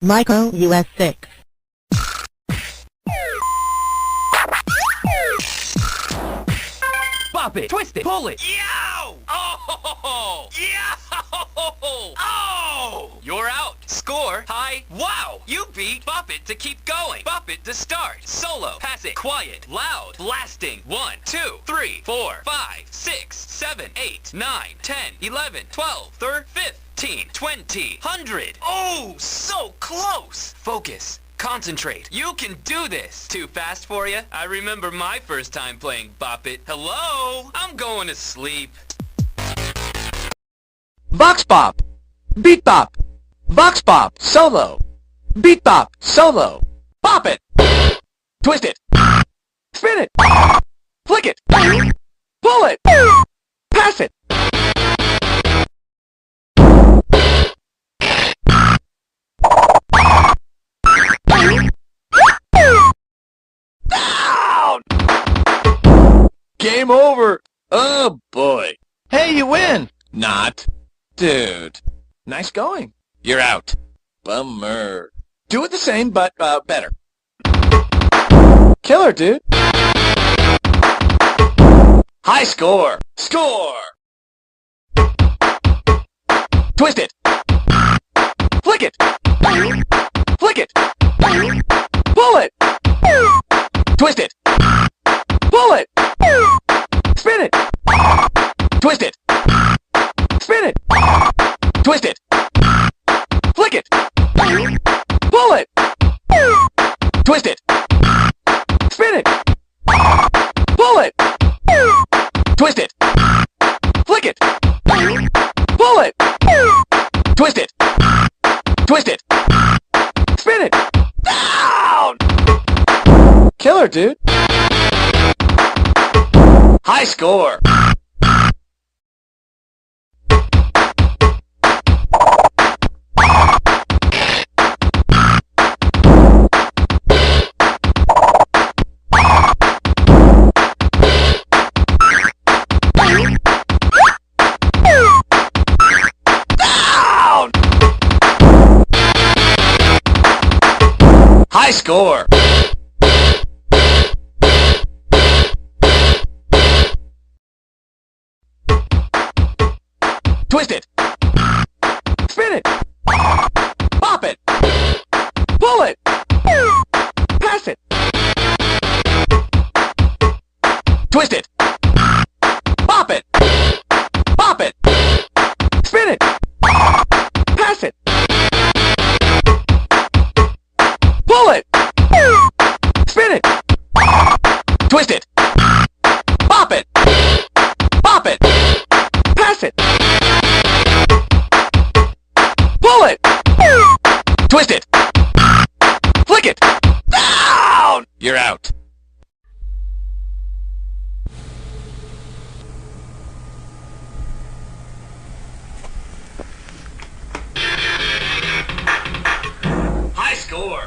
Micro US6. Bop it, twist it, pull it. Yow! Oh! Yow! Oh! You're out. Score, high. Wow! You beat Bop it to keep going. Bop it to start. Solo, pass it, quiet, loud, blasting. 1, 2, 3, 4, 5, 6, 7, 8, 9, 10, 11, 12, 13, 15, 20, 100. Oh, so close. Focus. Concentrate. You can do this. Too fast for you? I remember my first time playing Bop It. Hello? I'm going to sleep. Vox Bop, Beat Bop, Vox Bop, solo, Beat Bop, solo, Bop it, twist it, spin it, flick it, pull it, pass it. Down! Game over. Oh boy. Hey, you win. Not. Dude, nice going. You're out. Bummer. Do it the same, but better. Killer, dude. High score. Score. Twist it. Flick it. Flick it. Pull it. Twist it. Pull it. Spin it. Twist it. Spin it. Twist it. Flick it. Pull it. Twist it. Spin it. Pull it. Twist it. Flick it. Pull it. Twist it. Twist it. Spin it. Down! Killer, dude. High score. High score. Twist it. Spin it. Bop it. Pull it. Pass it. Twist it. Bop it. Bop it. Spin it. Pass it. Pull it! Spin it! Twist it! Bop it! Bop it! Pass it! Pull it! Twist it! Flick it! Down! You're out. High score.